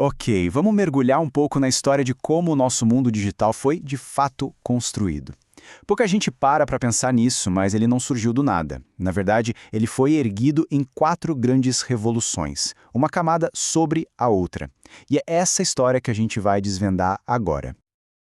Ok, vamos mergulhar um pouco na história de como o nosso mundo digital foi, de fato, construído. Pouca gente para pensar nisso, mas ele não surgiu do nada. Na verdade, ele foi erguido em quatro grandes revoluções, uma camada sobre a outra. E é essa história que a gente vai desvendar agora.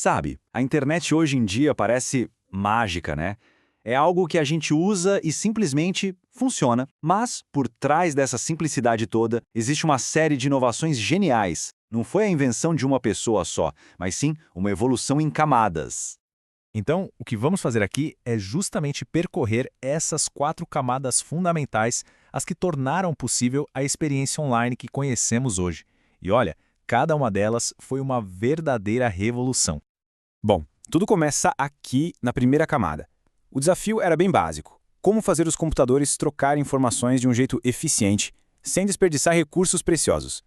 Sabe, a internet hoje em dia parece mágica, né? É algo que a gente usa e simplesmente funciona. Mas, por trás dessa simplicidade toda, existe uma série de inovações geniais. Não foi a invenção de uma pessoa só, mas sim uma evolução em camadas. Então, o que vamos fazer aqui é justamente percorrer essas quatro camadas fundamentais, as que tornaram possível a experiência online que conhecemos hoje. E olha, cada uma delas foi uma verdadeira revolução. Bom, tudo começa aqui na primeira camada. O desafio era bem básico: como fazer os computadores trocarem informações de um jeito eficiente, sem desperdiçar recursos preciosos.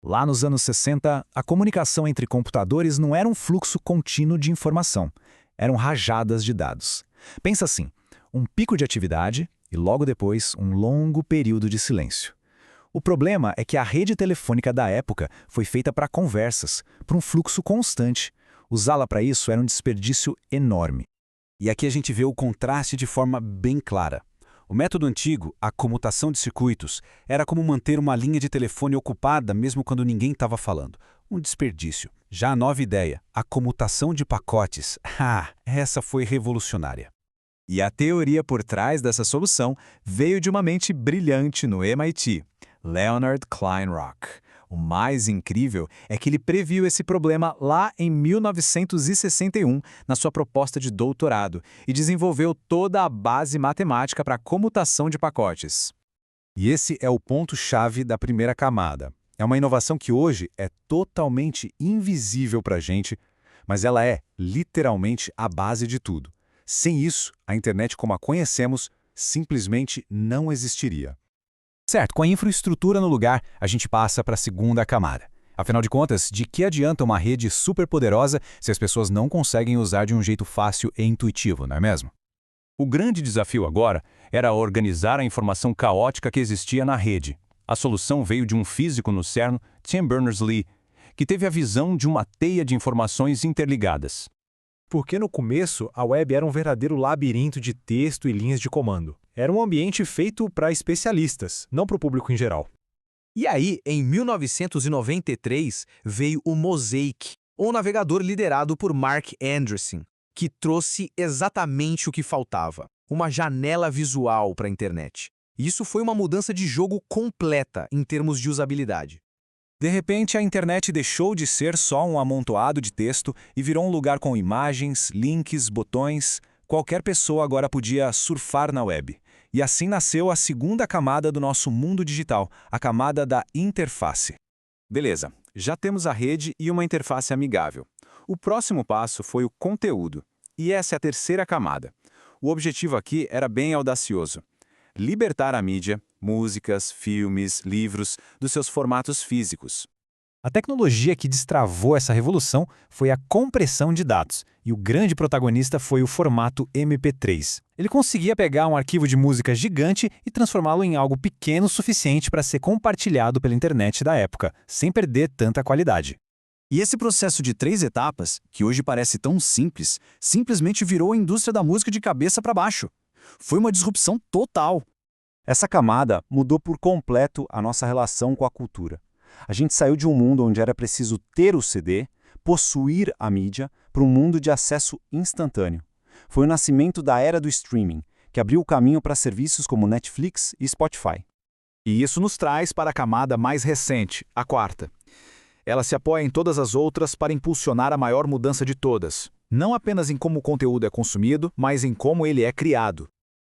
Lá nos anos 60, a comunicação entre computadores não era um fluxo contínuo de informação. Eram rajadas de dados. Pensa assim, um pico de atividade e logo depois um longo período de silêncio. O problema é que a rede telefônica da época foi feita para conversas, para um fluxo constante. Usá-la para isso era um desperdício enorme. E aqui a gente vê o contraste de forma bem clara. O método antigo, a comutação de circuitos, era como manter uma linha de telefone ocupada mesmo quando ninguém estava falando. Um desperdício. Já a nova ideia, a comutação de pacotes, essa foi revolucionária. E a teoria por trás dessa solução veio de uma mente brilhante no MIT, Leonard Kleinrock. O mais incrível é que ele previu esse problema lá em 1961, na sua proposta de doutorado, e desenvolveu toda a base matemática para a comutação de pacotes. E esse é o ponto-chave da primeira camada. É uma inovação que hoje é totalmente invisível para a gente, mas ela é, literalmente, a base de tudo. Sem isso, a internet como a conhecemos simplesmente não existiria. Certo, com a infraestrutura no lugar, a gente passa para a segunda camada. Afinal de contas, de que adianta uma rede superpoderosa se as pessoas não conseguem usar de um jeito fácil e intuitivo, não é mesmo? O grande desafio agora era organizar a informação caótica que existia na rede. A solução veio de um físico no CERN, Tim Berners-Lee, que teve a visão de uma teia de informações interligadas. Porque no começo, a web era um verdadeiro labirinto de texto e linhas de comando. Era um ambiente feito para especialistas, não para o público em geral. E aí, em 1993, veio o Mosaic, um navegador liderado por Mark Andreessen, que trouxe exatamente o que faltava: uma janela visual para a internet. Isso foi uma mudança de jogo completa em termos de usabilidade. De repente, a internet deixou de ser só um amontoado de texto e virou um lugar com imagens, links, botões. Qualquer pessoa agora podia surfar na web. E assim nasceu a segunda camada do nosso mundo digital, a camada da interface. Beleza, já temos a rede e uma interface amigável. O próximo passo foi o conteúdo, e essa é a terceira camada. O objetivo aqui era bem audacioso: libertar a mídia, músicas, filmes, livros, dos seus formatos físicos. A tecnologia que destravou essa revolução foi a compressão de dados, e o grande protagonista foi o formato MP3. Ele conseguia pegar um arquivo de música gigante e transformá-lo em algo pequeno o suficiente para ser compartilhado pela internet da época, sem perder tanta qualidade. E esse processo de 3 etapas, que hoje parece tão simples, simplesmente virou a indústria da música de cabeça para baixo. Foi uma disrupção total. Essa camada mudou por completo a nossa relação com a cultura. A gente saiu de um mundo onde era preciso ter o CD, possuir a mídia, para um mundo de acesso instantâneo. Foi o nascimento da era do streaming, que abriu o caminho para serviços como Netflix e Spotify. E isso nos traz para a camada mais recente, a quarta. Ela se apoia em todas as outras para impulsionar a maior mudança de todas. Não apenas em como o conteúdo é consumido, mas em como ele é criado.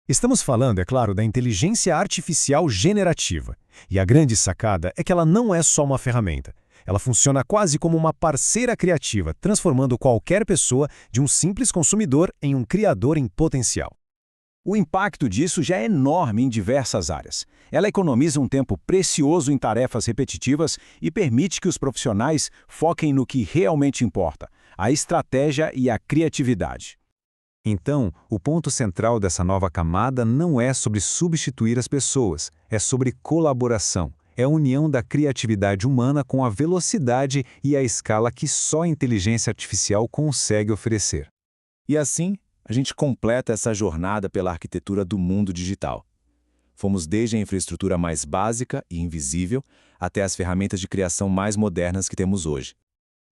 Estamos falando, é claro, da inteligência artificial generativa. E a grande sacada é que ela não é só uma ferramenta. Ela funciona quase como uma parceira criativa, transformando qualquer pessoa de um simples consumidor em um criador em potencial. O impacto disso já é enorme em diversas áreas. Ela economiza um tempo precioso em tarefas repetitivas e permite que os profissionais foquem no que realmente importa: a estratégia e a criatividade. Então, o ponto central dessa nova camada não é sobre substituir as pessoas, é sobre colaboração. É a união da criatividade humana com a velocidade e a escala que só a inteligência artificial consegue oferecer. E assim, a gente completa essa jornada pela arquitetura do mundo digital. Fomos desde a infraestrutura mais básica e invisível até as ferramentas de criação mais modernas que temos hoje.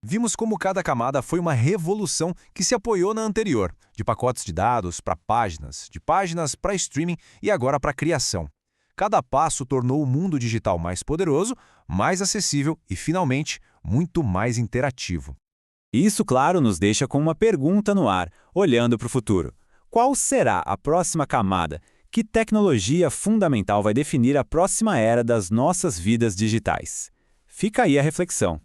Vimos como cada camada foi uma revolução que se apoiou na anterior, de pacotes de dados para páginas, de páginas para streaming e agora para criação. Cada passo tornou o mundo digital mais poderoso, mais acessível e, finalmente, muito mais interativo. Isso, claro, nos deixa com uma pergunta no ar, olhando para o futuro. Qual será a próxima camada? Que tecnologia fundamental vai definir a próxima era das nossas vidas digitais? Fica aí a reflexão.